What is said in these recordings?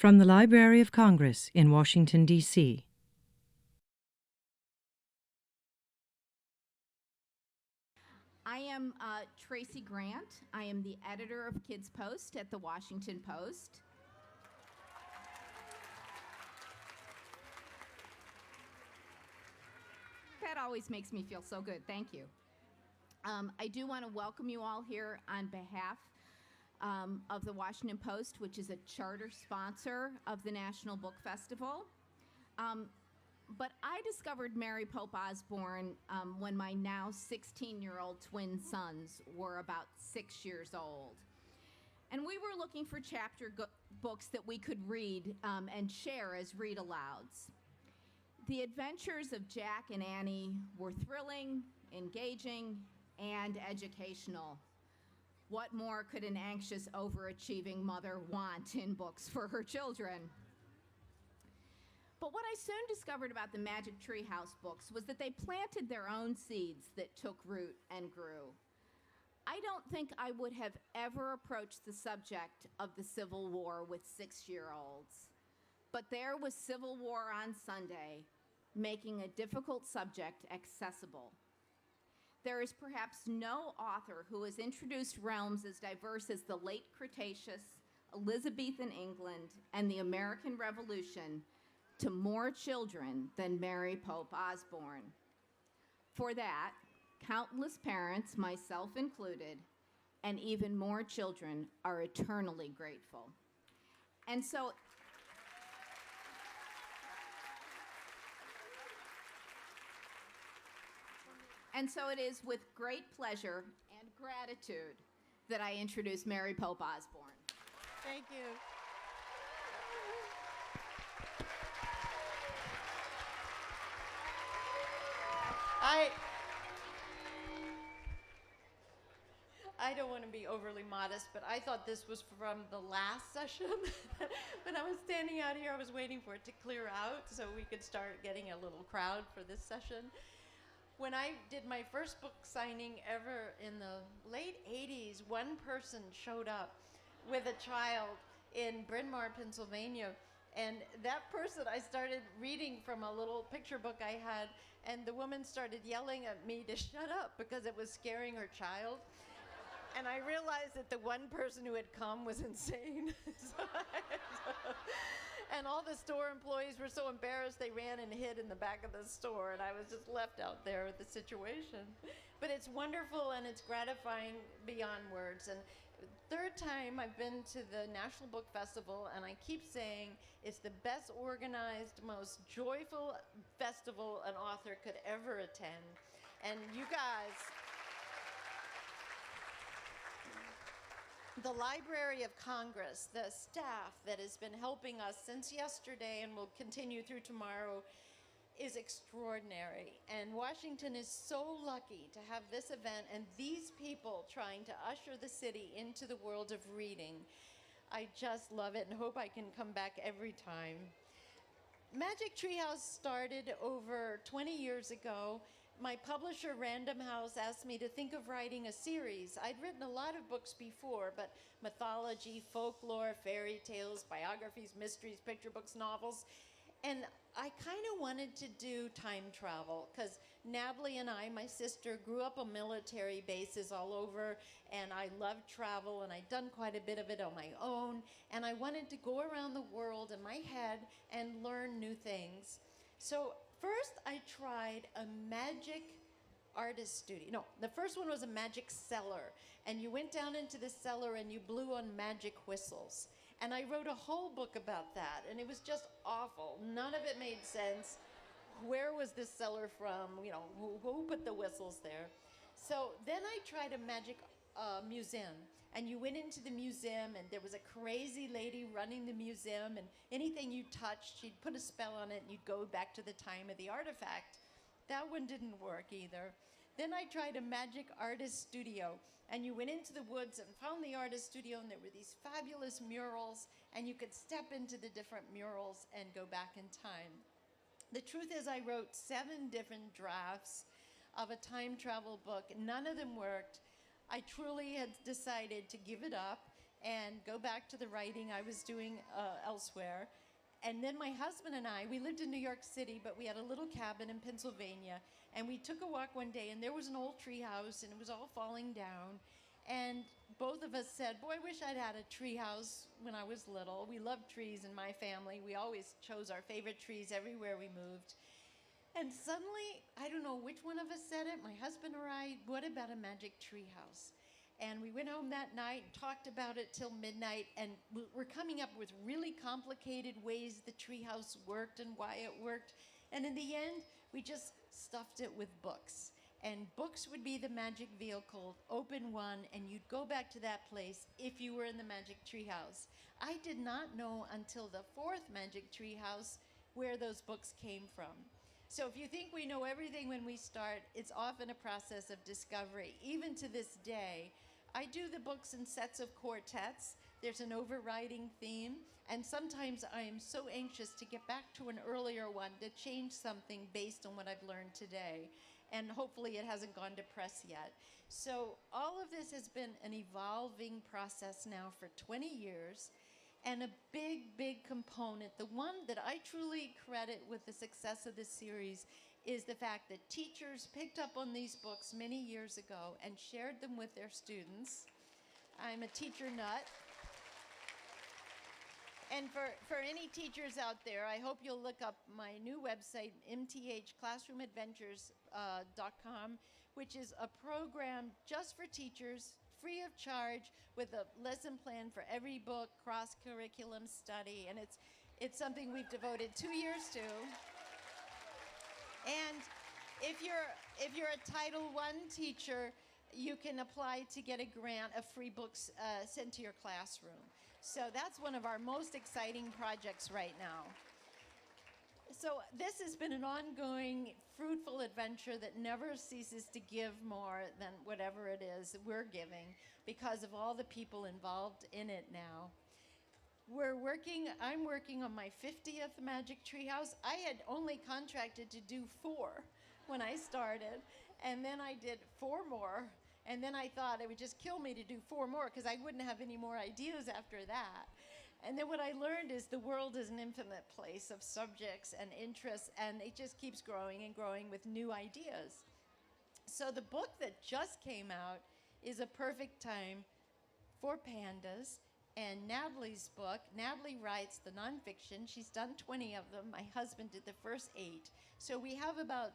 From the Library of Congress in Washington, D.C. I am Tracy Grant. I am the editor of Kids Post at the Washington Post. That always makes me feel so good. Thank you. I do want to welcome you all here on behalf of the Washington Post, which is a charter sponsor of the National Book Festival. But I discovered Mary Pope Osborne when my now 16-year-old twin sons were about 6 years old. And we were looking for chapter books that we could read and share as read-alouds. The adventures of Jack and Annie were thrilling, engaging, and educational. What more could an anxious, overachieving mother want in books for her children? But what I soon discovered about the Magic Treehouse books was that they planted their own seeds that took root and grew. I don't think I would have ever approached the subject of the Civil War with 6-year-olds. But there was Civil War on Sunday, making a difficult subject accessible. There is perhaps no author who has introduced realms as diverse as the late Cretaceous, Elizabethan England, and the American Revolution to more children than Mary Pope Osborne. For that, countless parents, myself included, and even more children are eternally grateful. And so it is with great pleasure and gratitude that I introduce Mary Pope Osborne. Thank you. I don't want to be overly modest, but I thought this was from the last session. When I was standing out here, I was waiting for it to clear out so we could start getting a little crowd for this session. When I did my first book signing ever in the late 80s, one person showed up with a child in Bryn Mawr, Pennsylvania. And that person, I started reading from a little picture book I had, and the woman started yelling at me to shut up because it was scaring her child. And I realized that the one person who had come was insane. And all the store employees were so embarrassed they ran and hid in the back of the store, and I was just left out there with the situation. But it's wonderful and it's gratifying beyond words. And third time I've been to the National Book Festival, and I keep saying it's the best organized, most joyful festival an author could ever attend. And you guys, the Library of Congress, the staff that has been helping us since yesterday and will continue through tomorrow, is extraordinary. And Washington is so lucky to have this event and these people trying to usher the city into the world of reading. I just love it and hope I can come back every time. Magic Treehouse started over 20 years ago. My publisher, Random House, asked me to think of writing a series. I'd written a lot of books before, but mythology, folklore, fairy tales, biographies, mysteries, picture books, novels. And I kind of wanted to do time travel because Natalie and I, my sister, grew up on military bases all over, and I loved travel, and I'd done quite a bit of it on my own, and I wanted to go around the world in my head and learn new things. So first, I tried a magic artist studio. No, the first one was a magic cellar, and you went down into the cellar and you blew on magic whistles. And I wrote a whole book about that, and it was just awful. None of it made sense. Where was this cellar from? You know, who put the whistles there? So then I tried a magic museum, and you went into the museum, and there was a crazy lady running the museum, and anything you touched, she'd put a spell on it, and you'd go back to the time of the artifact. That one didn't work either. Then I tried a magic artist studio, and you went into the woods and found the artist studio, and there were these fabulous murals, and you could step into the different murals and go back in time. The truth is, I wrote 7 different drafts of a time travel book. None of them worked. I truly had decided to give it up and go back to the writing I was doing elsewhere. And then my husband and I, we lived in New York City, but we had a little cabin in Pennsylvania. And we took a walk one day, and there was an old tree house, and it was all falling down. And both of us said, boy, I wish I'd had a tree house when I was little. We loved trees in my family. We always chose our favorite trees everywhere we moved. And suddenly, I don't know which one of us said it, my husband or I, what about a magic tree house? And we went home that night and talked about it till midnight, and we're coming up with really complicated ways the treehouse worked and why it worked. And in the end, we just stuffed it with books. And books would be the magic vehicle. Open one, and you'd go back to that place if you were in the magic treehouse. I did not know until the fourth magic treehouse where those books came from. So if you think we know everything when we start, it's often a process of discovery. Even to this day, I do the books in sets of quartets. There's an overriding theme, and sometimes I am so anxious to get back to an earlier one to change something based on what I've learned today. And hopefully it hasn't gone to press yet. So all of this has been an evolving process now for 20 years. And a big, big component, the one that I truly credit with the success of this series, is the fact that teachers picked up on these books many years ago and shared them with their students. I'm a teacher nut. And for any teachers out there, I hope you'll look up my new website, mthclassroomadventures.com, which is a program just for teachers, free of charge, with a lesson plan for every book, cross-curriculum study, and it's something we've devoted 2 years to. And if you're a Title I teacher, you can apply to get a grant of free books sent to your classroom. So that's one of our most exciting projects right now. So this has been an ongoing, fruitful adventure that never ceases to give more than whatever it is that we're giving because of all the people involved in it now. I'm working on my 50th Magic Treehouse. I had only contracted to do 4 when I started, and then I did 4 more, and then I thought it would just kill me to do 4 more because I wouldn't have any more ideas after that. And then what I learned is the world is an infinite place of subjects and interests, and it just keeps growing and growing with new ideas. So the book that just came out is a perfect time for Pandas. And Natalie's book, Natalie writes the nonfiction. She's done 20 of them. My husband did the first 8. So we have about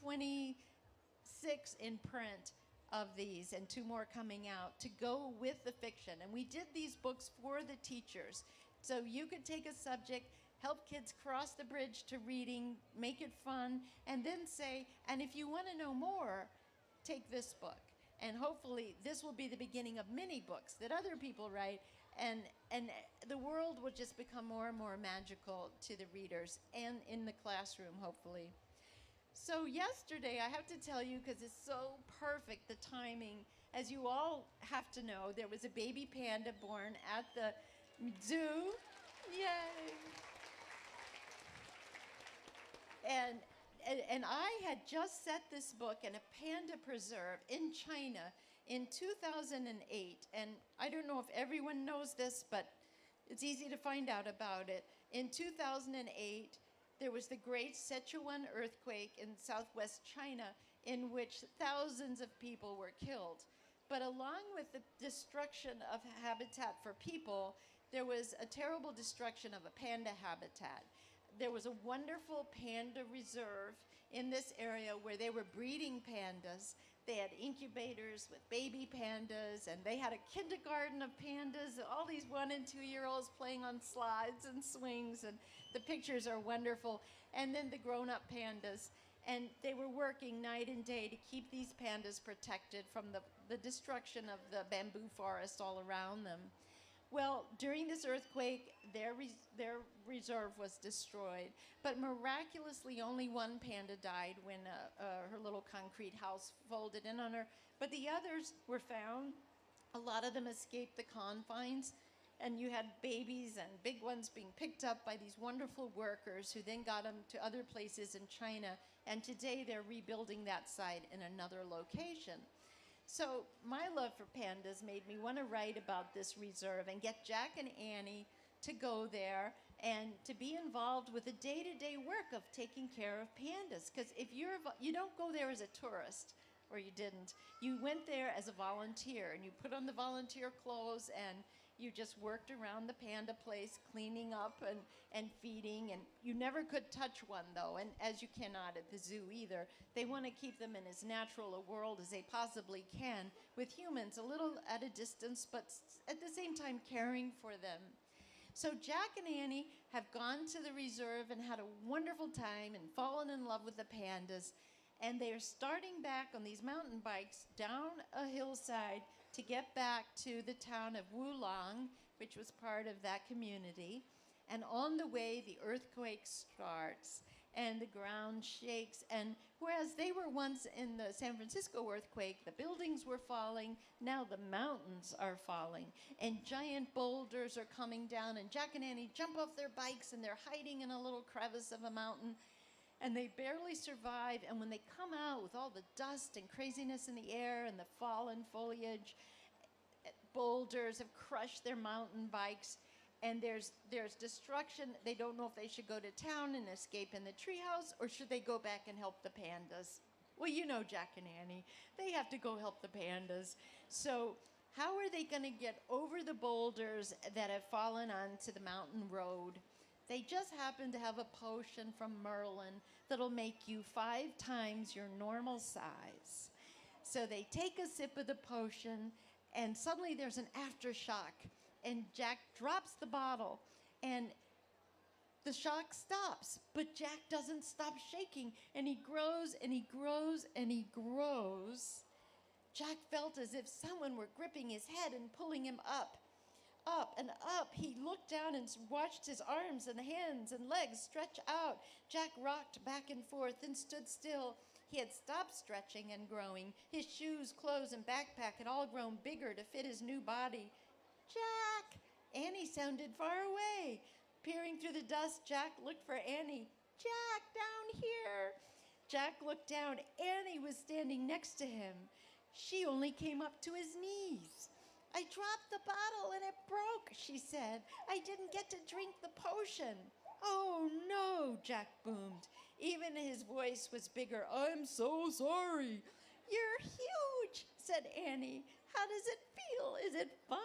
26 in print of these and 2 more coming out to go with the fiction. And we did these books for the teachers. So you could take a subject, help kids cross the bridge to reading, make it fun, and then say, and if you want to know more, take this book. And hopefully this will be the beginning of many books that other people write, and the world will just become more and more magical to the readers and in the classroom, hopefully. So yesterday, I have to tell you, because it's so perfect, the timing, as you all have to know, there was a baby panda born at the zoo. Yay! And I had just set this book in a panda preserve in China in 2008. And I don't know if everyone knows this, but it's easy to find out about it. In 2008, there was the great Sichuan earthquake in southwest China in which thousands of people were killed. But along with the destruction of habitat for people, there was a terrible destruction of a panda habitat. There was a wonderful panda reserve in this area where they were breeding pandas. They had incubators with baby pandas, and they had a kindergarten of pandas, all these 1- and 2-year-olds playing on slides and swings, and the pictures are wonderful. And then the grown-up pandas. And they were working night and day to keep these pandas protected from the destruction of the bamboo forest all around them. Well, during this earthquake, their reserve was destroyed, but miraculously only one panda died when her little concrete house folded in on her, but the others were found. A lot of them escaped the confines, and you had babies and big ones being picked up by these wonderful workers who then got them to other places in China, and today they're rebuilding that site in another location. So my love for pandas made me want to write about this reserve and get Jack and Annie to go there and to be involved with the day-to-day work of taking care of pandas. Because if you don't go there as a tourist, or you didn't, you went there as a volunteer, and you put on the volunteer clothes, and you just worked around the panda place, cleaning up and feeding, and you never could touch one, though, and as you cannot at the zoo either. They want to keep them in as natural a world as they possibly can, with humans a little at a distance, but at the same time caring for them. So Jack and Annie have gone to the reserve and had a wonderful time and fallen in love with the pandas, and they are starting back on these mountain bikes down a hillside to get back to the town of Wulong, which was part of that community. And on the way, the earthquake starts and the ground shakes. And whereas they were once in the San Francisco earthquake, the buildings were falling, now the mountains are falling. And giant boulders are coming down, and Jack and Annie jump off their bikes, and they're hiding in a little crevice of a mountain. And they barely survive, and when they come out with all the dust and craziness in the air and the fallen foliage, boulders have crushed their mountain bikes, and there's destruction. They don't know if they should go to town and escape in the treehouse, or should they go back and help the pandas. Well, you know Jack and Annie. They have to go help the pandas. So how are they going to get over the boulders that have fallen onto the mountain road? They just happen to have a potion from Merlin that'll make you 5 times your normal size. So they take a sip of the potion, and suddenly there's an aftershock, and Jack drops the bottle, and the shock stops, but Jack doesn't stop shaking, and he grows, and he grows, and he grows. Jack felt as if someone were gripping his head and pulling him up and up. He looked down and watched his arms and hands and legs stretch out. Jack rocked back and forth and stood still. He had stopped stretching and growing. His shoes, clothes, and backpack had all grown bigger to fit his new body. Jack! Annie sounded far away. Peering through the dust, Jack looked for Annie. Jack, down here! Jack looked down. Annie was standing next to him. She only came up to his knees. I dropped the bottle and it broke, she said. I didn't get to drink the potion. Oh, no, Jack boomed. Even his voice was bigger. I'm so sorry. You're huge, said Annie. How does it feel? Is it fun?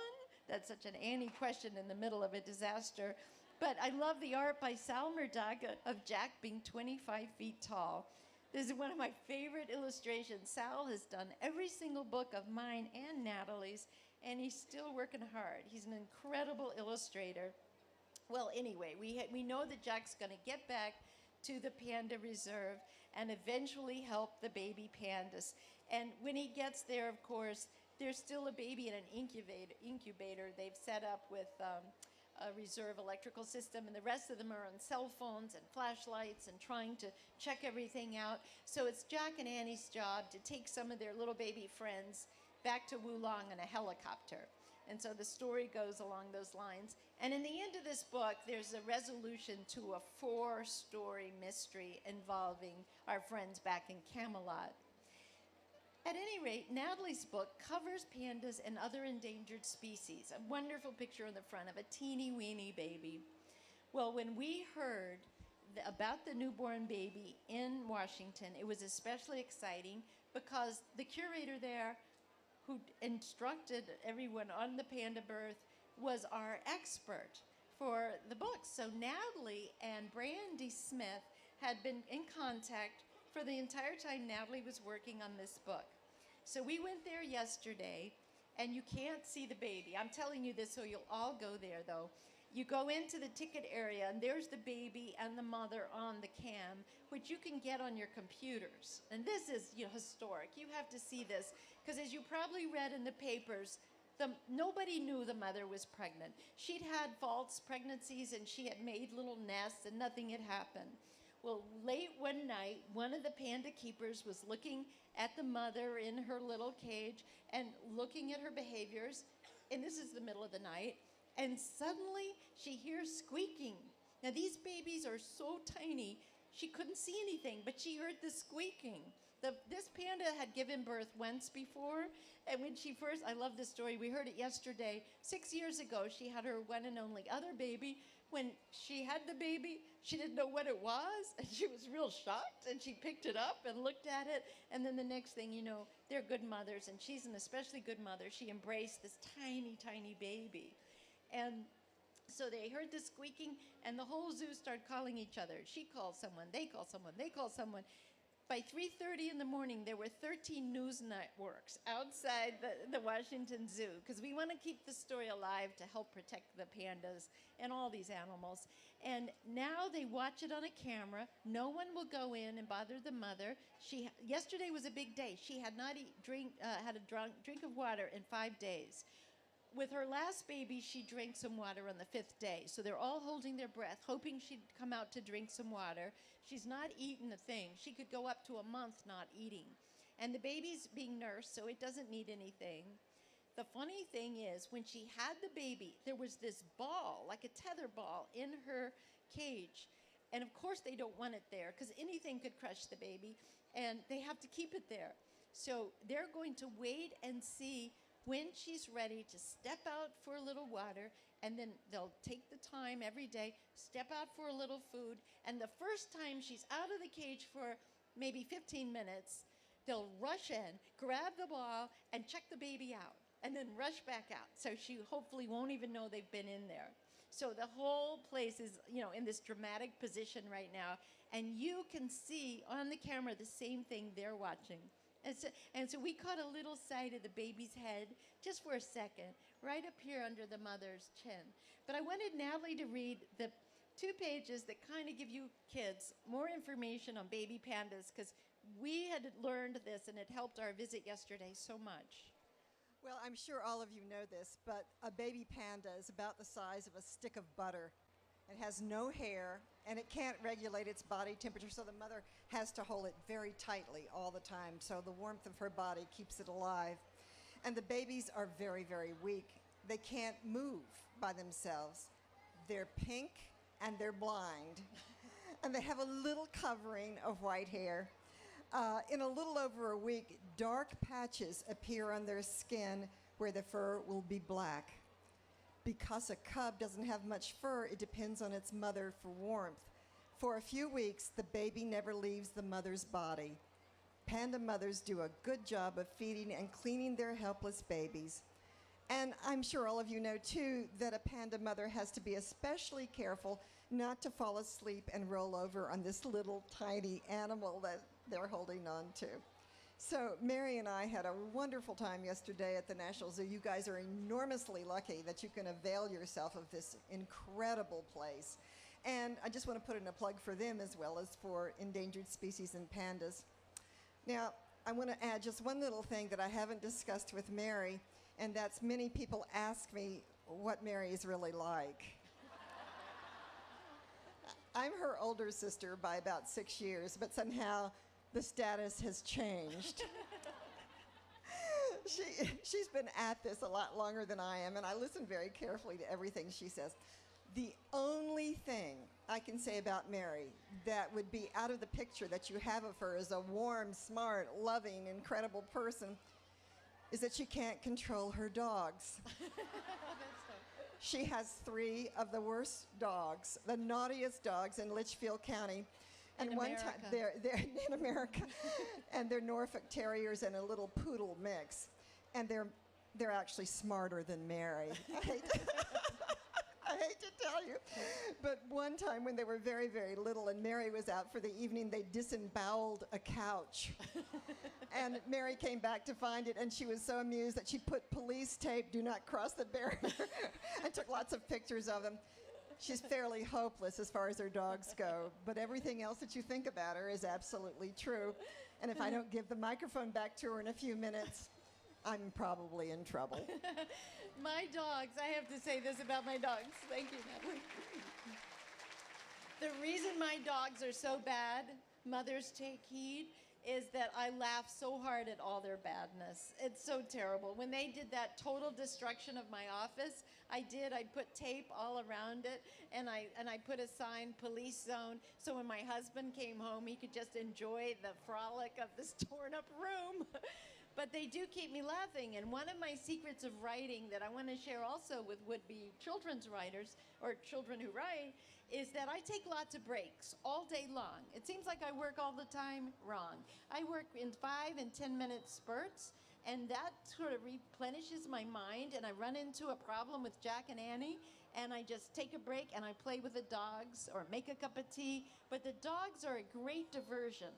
That's such an Annie question in the middle of a disaster. But I love the art by Sal Murdoch of Jack being 25 feet tall. This is one of my favorite illustrations. Sal has done every single book of mine and Natalie's, and he's still working hard. He's an incredible illustrator. Well, anyway, we know that Jack's going to get back to the Panda Reserve and eventually help the baby pandas. And when he gets there, of course, there's still a baby in an incubator they've set up with a reserve electrical system, and the rest of them are on cell phones and flashlights and trying to check everything out. So it's Jack and Annie's job to take some of their little baby friends back to Wulong in a helicopter. And so the story goes along those lines. And in the end of this book, there's a resolution to a 4-story mystery involving our friends back in Camelot. At any rate, Natalie's book covers pandas and other endangered species. A wonderful picture on the front of a teeny-weeny baby. Well, when we heard about the newborn baby in Washington, it was especially exciting because the curator there who instructed everyone on the panda birth was our expert for the book. So Natalie and Brandy Smith had been in contact for the entire time Natalie was working on this book. So we went there yesterday, and you can't see the baby. I'm telling you this so you'll all go there, though. You go into the ticket area, and there's the baby and the mother on the cam, which you can get on your computers. And this is historic. You have to see this, because as you probably read in the papers, nobody knew the mother was pregnant. She'd had false pregnancies, and she had made little nests, and nothing had happened. Well, late one night, one of the panda keepers was looking at the mother in her little cage and looking at her behaviors, and this is the middle of the night, and suddenly she hears squeaking. Now, these babies are so tiny, she couldn't see anything, but she heard the squeaking. This panda had given birth once before, and when she first, I love this story, we heard it yesterday, 6 years ago, she had her one and only other baby. When she had the baby, she didn't know what it was, and she was real shocked, and she picked it up and looked at it, and then the next thing you know, they're good mothers, and she's an especially good mother. She embraced this tiny, tiny baby. And so they heard the squeaking, and the whole zoo started calling each other. She called someone, they called someone, they called someone. By 3:30 in the morning, there were 13 news networks outside the Washington Zoo, because we want to keep the story alive to help protect the pandas and all these animals. And now they watch it on a camera. No one will go in and bother the mother. Yesterday was a big day. She had not had a drink of water in 5 days. With her last baby, she drank some water on the 5th day. So they're all holding their breath, hoping she'd come out to drink some water. She's not eaten a thing. She could go up to a month not eating. And the baby's being nursed, so it doesn't need anything. The funny thing is, when she had the baby, there was this ball, like a tether ball, in her cage. And of course they don't want it there, because anything could crush the baby, and they have to keep it there. So they're going to wait and see when she's ready to step out for a little water, and then they'll take the time every day, step out for a little food, and the first time she's out of the cage for maybe 15 minutes, they'll rush in, grab the ball, and check the baby out, and then rush back out. So she hopefully won't even know they've been in there. So the whole place is, in this dramatic position right now, and you can see on the camera the same thing they're watching. And so we caught a little sight of the baby's head, just for a second, right up here under the mother's chin. But I wanted Natalie to read the 2 pages that kind of give you kids more information on baby pandas, because we had learned this, and it helped our visit yesterday so much. Well, I'm sure all of you know this, but a baby panda is about the size of a stick of butter. It has no hair, and it can't regulate its body temperature, so the mother has to hold it very tightly all the time, so the warmth of her body keeps it alive. And the babies are very, very weak. They can't move by themselves. They're pink, and they're blind. And they have a little covering of white hair. In a little over a week, dark patches appear on their skin where the fur will be black. Because a cub doesn't have much fur, it depends on its mother for warmth. For a few weeks, the baby never leaves the mother's body. Panda mothers do a good job of feeding and cleaning their helpless babies. And I'm sure all of you know, too, that a panda mother has to be especially careful not to fall asleep and roll over on this little tiny animal that they're holding on to. So Mary and I had a wonderful time yesterday at the National Zoo. You guys are enormously lucky that you can avail yourself of this incredible place. And I just want to put in a plug for them as well as for endangered species and pandas. Now, I want to add just one little thing that I haven't discussed with Mary, and that's many people ask me what Mary is really like. I'm her older sister by about 6 years, but somehow the status has changed. She's been at this a lot longer than I am, and I listen very carefully to everything she says. The only thing I can say about Mary that would be out of the picture that you have of her as a warm, smart, loving, incredible person is that she can't control her dogs. She has 3 of the worst dogs, the naughtiest dogs in Litchfield County. And in one America. time they're in America, and they're Norfolk Terriers and a little poodle mix, and they're actually smarter than Mary. I hate to tell you, but one time when they were very, very little and Mary was out for the evening, they disemboweled a couch. And Mary came back to find it, and she was so amused that she put police tape, "Do not cross the barrier," and took lots of pictures of them. She's fairly hopeless as far as her dogs go, but everything else that you think about her is absolutely true. And if I don't give the microphone back to her in a few minutes, I'm probably in trouble. My dogs, I have to say this about my dogs. Thank you, Natalie. The reason my dogs are so bad, mothers take heed, is that I laugh so hard at all their badness. It's so terrible. When they did that total destruction of my office, I did. I put tape all around it, and I put a sign, police zone, so when my husband came home, he could just enjoy the frolic of this torn up room. But they do keep me laughing, and one of my secrets of writing that I want to share also with would-be children's writers or children who write is that I take lots of breaks all day long. It seems like I work all the time. Wrong. I work in 5 and 10 minute spurts, and that sort of replenishes my mind, and I run into a problem with Jack and Annie, and I just take a break and I play with the dogs or make a cup of tea. But the dogs are a great diversion.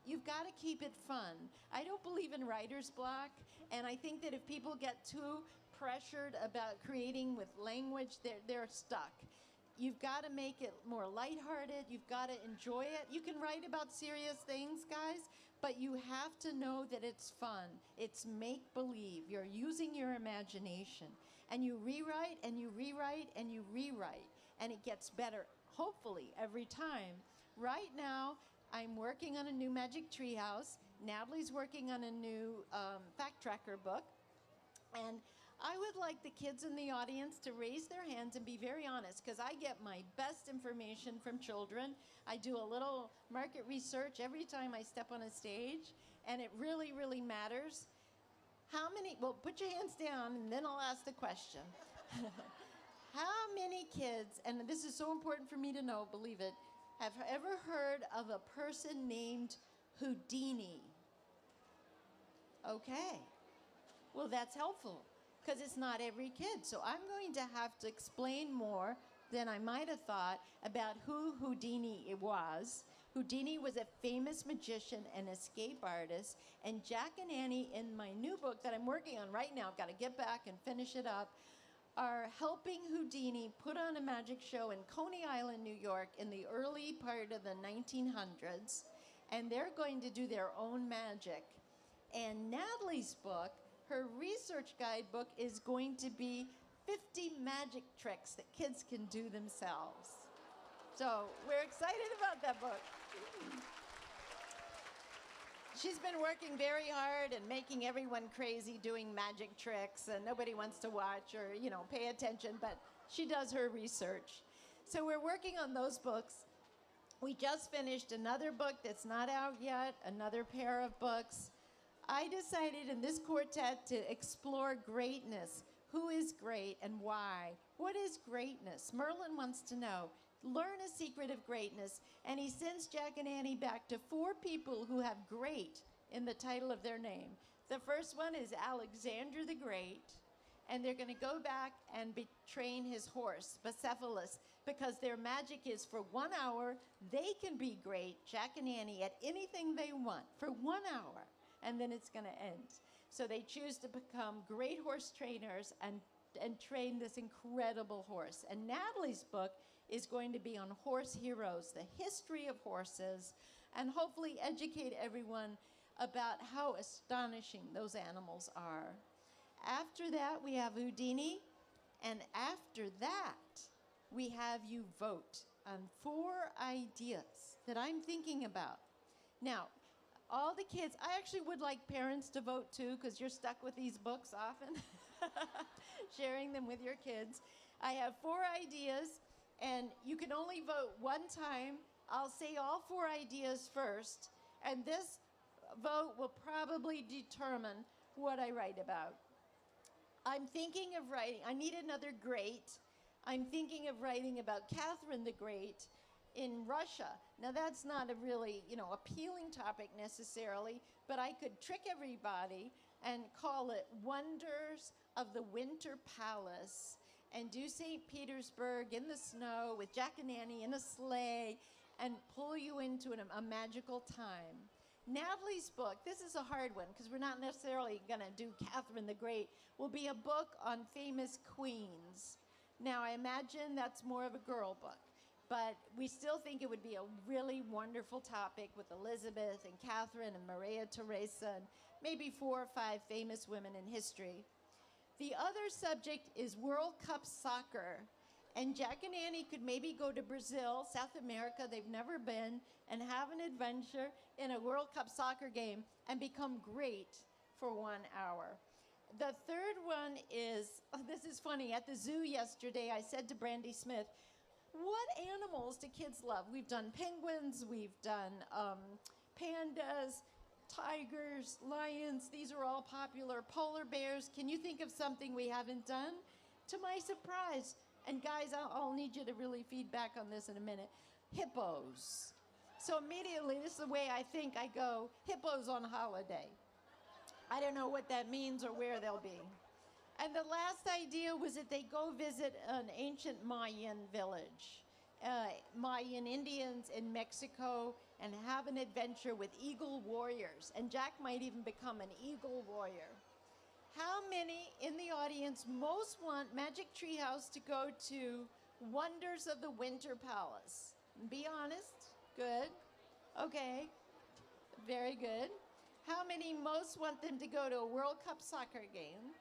You've got to keep it fun. I don't believe in writer's block, and I think that if people get too pressured about creating with language, they're stuck. You've got to make it more lighthearted. You've got to enjoy it. You can write about serious things, guys, but you have to know that it's fun. It's make-believe. You're using your imagination. And you rewrite, and you rewrite, and you rewrite, and it gets better, hopefully, every time. Right now, I'm working on a new Magic Treehouse. Natalie's working on a new fact tracker book. And I would like the kids in the audience to raise their hands and be very honest, because I get my best information from children. I do a little market research every time I step on a stage, and it really, really matters. How many, well, put your hands down, and then I'll ask the question. How many kids, and this is so important for me to know, believe it, have ever heard of a person named Houdini? Okay. Well, that's helpful, because it's not every kid. So I'm going to have to explain more than I might have thought about who Houdini was. Houdini was a famous magician and escape artist, and Jack and Annie, in my new book that I'm working on right now, I've got to get back and finish it up, are helping Houdini put on a magic show in Coney Island, New York in the early part of the 1900s, and they're going to do their own magic. And Natalie's book, her research guidebook, is going to be 50 magic tricks that kids can do themselves. So we're excited about that book. She's been working very hard and making everyone crazy doing magic tricks, and nobody wants to watch or, pay attention, but she does her research. So we're working on those books. We just finished another book that's not out yet, another pair of books. I decided in this quartet to explore greatness. Who is great and why? What is greatness? Merlin wants to know. Learn a secret of greatness. And he sends Jack and Annie back to 4 people who have great in the title of their name. The first one is Alexander the Great. And they're going to go back and train his horse, Bucephalus, because their magic is for 1 hour, they can be great, Jack and Annie, at anything they want for 1 hour. And then it's going to end. So they choose to become great horse trainers and train this incredible horse. And Natalie's book is going to be on horse heroes, the history of horses, and hopefully educate everyone about how astonishing those animals are. After that, we have Houdini, and after that, we have you vote on 4 ideas that I'm thinking about. Now, all the kids, I actually would like parents to vote too, because you're stuck with these books often, sharing them with your kids. I have 4 ideas, and you can only vote 1 time. I'll say all 4 ideas first, and this vote will probably determine what I write about. I'm thinking of writing, I need another great. I'm thinking of writing about Catherine the Great in Russia. Now that's not a really, appealing topic necessarily, but I could trick everybody and call it Wonders of the Winter Palace, and do St. Petersburg in the snow with Jack and Annie in a sleigh and pull you into a magical time. Natalie's book, this is a hard one because we're not necessarily going to do Catherine the Great, will be a book on famous queens. Now, I imagine that's more of a girl book, but we still think it would be a really wonderful topic with Elizabeth and Catherine and Maria Theresa and maybe 4 or 5 famous women in history. The other subject is World Cup soccer. And Jack and Annie could maybe go to Brazil, South America, they've never been, and have an adventure in a World Cup soccer game and become great for 1 hour. The third one is, this is funny. At the zoo yesterday, I said to Brandy Smith, what animals do kids love? We've done penguins, we've done pandas, tigers, lions. These are all popular. Polar bears. Can you think of something we haven't done? To my surprise, and guys, I'll need you to really feed back on this in a minute, hippos. So immediately, this is the way I think. I go, hippos on holiday. I don't know what that means or where they'll be. And the last idea was that they go visit an ancient Mayan village, Mayan Indians in Mexico, and have an adventure with eagle warriors. And Jack might even become an eagle warrior. How many in the audience most want Magic Treehouse to go to Wonders of the Winter Palace? Be honest. Good. Okay. Very good. How many most want them to go to a World Cup soccer game?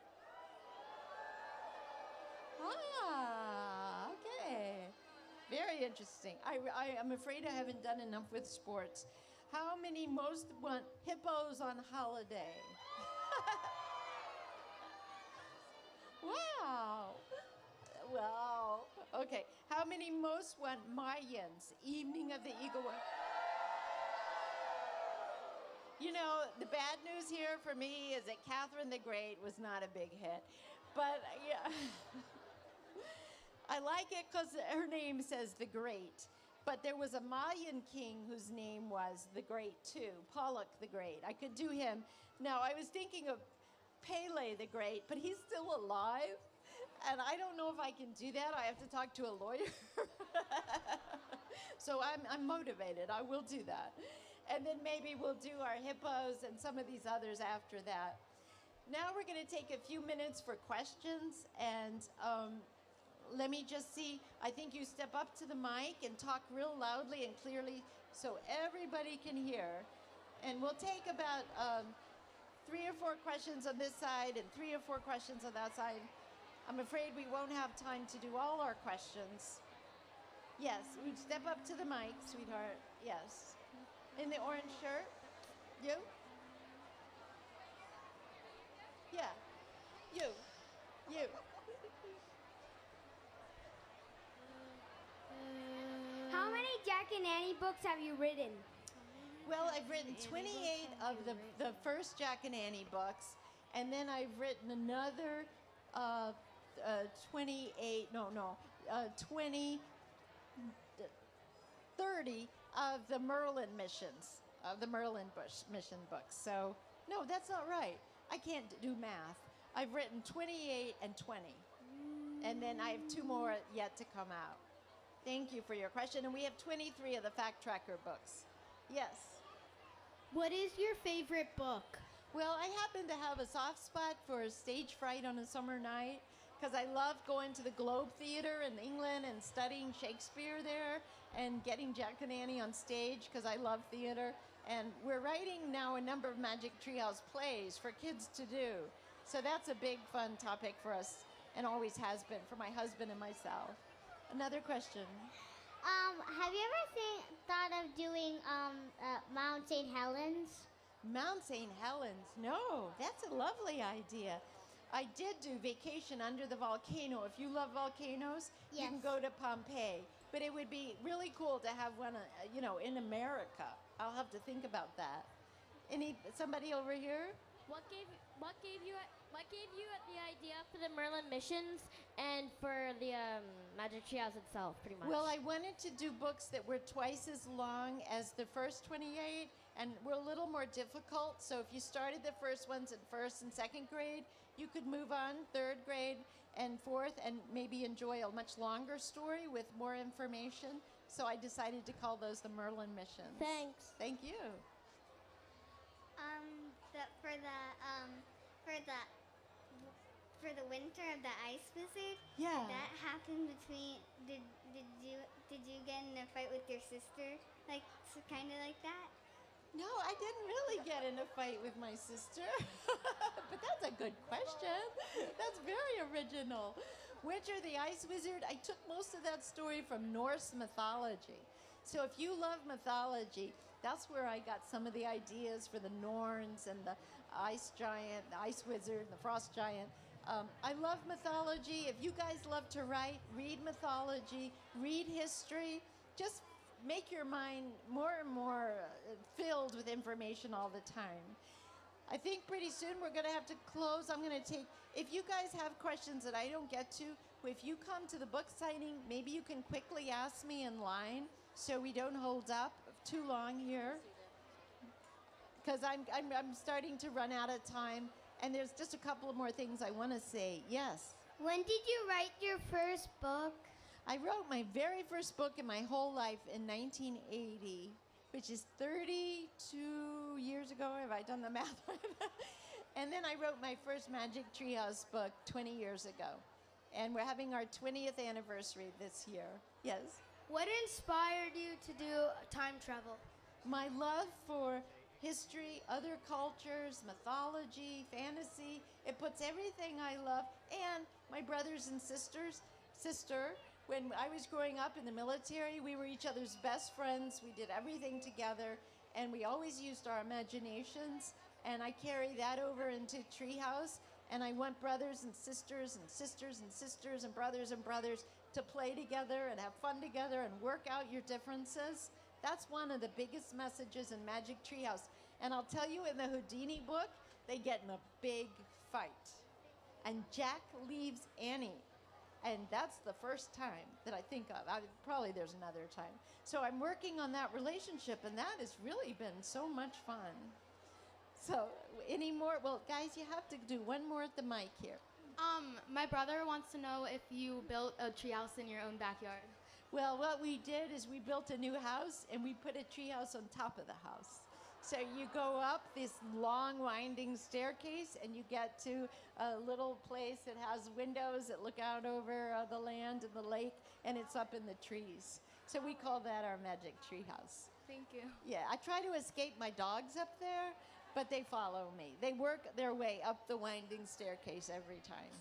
Ah, okay. Very interesting. I'm afraid I haven't done enough with sports. How many most want hippos on holiday? Wow. Wow. Okay. How many most want Mayans, Evening of the Eagle? You know, the bad news here for me is that Catherine the Great was not a big hit. But, yeah. I like it because her name says the Great. But there was a Mayan king whose name was the Great, too. Pollock the Great. I could do him. Now, I was thinking of Pele the Great, but he's still alive. And I don't know if I can do that. I have to talk to a lawyer. So I'm motivated. I will do that. And then maybe we'll do our hippos and some of these others after that. Now we're going to take a few minutes for questions. And let me just see. I think you step up to the mic and talk real loudly and clearly so everybody can hear. And we'll take about 3 or 4 questions on this side and 3 or 4 questions on that side. I'm afraid we won't have time to do all our questions. Yes, would you step up to the mic, sweetheart? Yes. In the orange shirt? You? Yeah. You. How many Jack and Annie books have you written? Well, I've written 28 of the first Jack and Annie books, and then I've written another 30 of the Merlin missions, of the Merlin mission books. So, no, that's not right. I can't do math. I've written 28 and 20. And then I have 2 more yet to come out. Thank you for your question. And we have 23 of the Fact Tracker books. Yes. What is your favorite book? Well, I happen to have a soft spot for stage fright on a summer night because I love going to the Globe Theater in England and studying Shakespeare there and getting Jack and Annie on stage because I love theater. And we're writing now a number of Magic Treehouse plays for kids to do. So that's a big fun topic for us and always has been for my husband and myself. Another question. Have you ever thought of doing Mount St. Helens? Mount St. Helens. No, that's a lovely idea. I did do Vacation Under the Volcano. If you love volcanoes, you can go to Pompeii. But it would be really cool to have one, in America. I'll have to think about that. Somebody over here? What gave you the idea for the Merlin missions and for the Magic Treehouse itself, pretty much? Well, I wanted to do books that were twice as long as the first 28 and were a little more difficult. So if you started the first ones in 1st and 2nd grade, you could move on 3rd grade and 4th and maybe enjoy a much longer story with more information. So I decided to call those the Merlin missions. Thanks. Thank you. For the winter of the ice wizard. Yeah. That happened between. Did you get in a fight with your sister? Like kind of like that? No, I didn't really get in a fight with my sister. But that's a good question. That's very original. Winter the Ice Wizard, I took most of that story from Norse mythology. So if you love mythology, that's where I got some of the ideas for the Norns and the ice giant, the ice wizard, the frost giant. I love mythology. If you guys love to write, read mythology, read history, just make your mind more and more filled with information all the time. I think pretty soon we're going to have to close. I'm going to take, if you guys have questions that I don't get to, if you come to the book signing, maybe you can quickly ask me in line so we don't hold up too long here. Because I'm starting to run out of time, and there's just a couple of more things I want to say. Yes? When did you write your first book? I wrote my very first book in my whole life in 1980, which is 32 years ago. Have I done the math right? And then I wrote my first Magic Treehouse book 20 years ago. And we're having our 20th anniversary this year. Yes? What inspired you to do time travel? My love for history, other cultures, mythology, fantasy. It puts everything I love, and my brothers and sister. When I was growing up in the military, we were each other's best friends. We did everything together, and we always used our imaginations, and I carry that over into Treehouse, and I want brothers and sisters and sisters and sisters and brothers to play together and have fun together and work out your differences. That's one of the biggest messages in Magic Treehouse. And I'll tell you, in the Houdini book, they get in a big fight. And Jack leaves Annie. And that's the first time that I think of. Probably there's another time. So I'm working on that relationship, and that has really been so much fun. So any more? Well, guys, you have to do one more at the mic here. My brother wants to know if you built a treehouse in your own backyard. Well, what we did is we built a new house, and we put a treehouse on top of the house. So you go up this long, winding staircase, and you get to a little place that has windows that look out over the land and the lake, and it's up in the trees. So we call that our Magic Treehouse. Thank you. Yeah, I try to escape my dogs up there, but they follow me. They work their way up the winding staircase every time.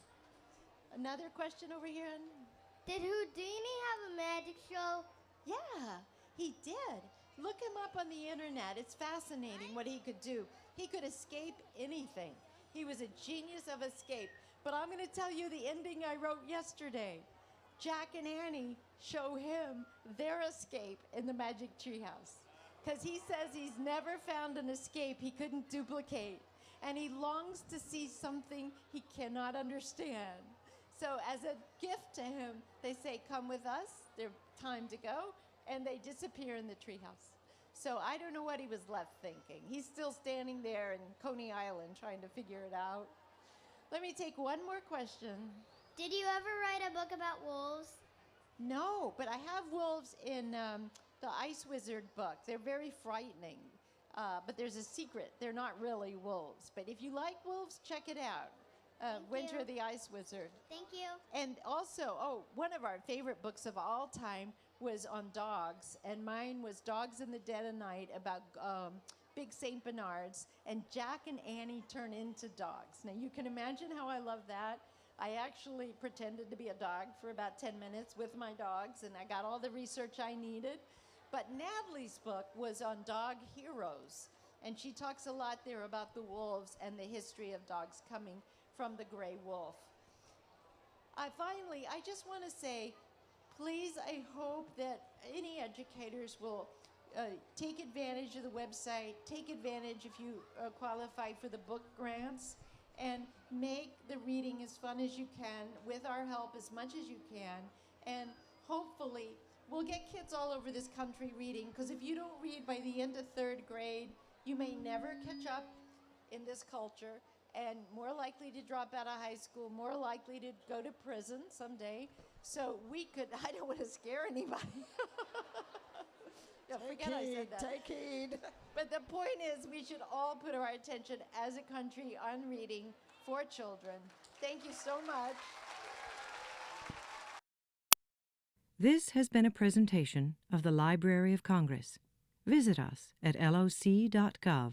Another question over here? Did Houdini have a magic show? Yeah, he did. Look him up on the internet. It's fascinating what he could do. He could escape anything. He was a genius of escape. But I'm going to tell you the ending I wrote yesterday. Jack and Annie show him their escape in the Magic Treehouse. Because he says he's never found an escape he couldn't duplicate. And he longs to see something he cannot understand. So as a gift to him, they say, come with us, there's time to go, and they disappear in the treehouse. So I don't know what he was left thinking. He's still standing there in Coney Island trying to figure it out. Let me take one more question. Did you ever write a book about wolves? No, but I have wolves in the Ice Wizard book. They're very frightening, but there's a secret. They're not really wolves. But if you like wolves, check it out. Winter the Ice Wizard. Thank you. And also, one of our favorite books of all time was on dogs, and mine was Dogs in the Dead of Night about big St. Bernards, and Jack and Annie turn into dogs. Now, you can imagine how I love that. I actually pretended to be a dog for about 10 minutes with my dogs, and I got all the research I needed. But Natalie's book was on dog heroes, and she talks a lot there about the wolves and the history of dogs coming from the gray wolf. Finally, I just want to say, please, I hope that any educators will take advantage of the website, take advantage if you qualify for the book grants, and make the reading as fun as you can, with our help as much as you can, and hopefully we'll get kids all over this country reading, because if you don't read by the end of 3rd grade, you may never catch up in this culture, and more likely to drop out of high school, more likely to go to prison someday. So we could, I don't want to scare anybody. Yeah, forget I said that. Take heed. But the point is, we should all put our attention as a country on reading for children. Thank you so much. This has been a presentation of the Library of Congress. Visit us at loc.gov.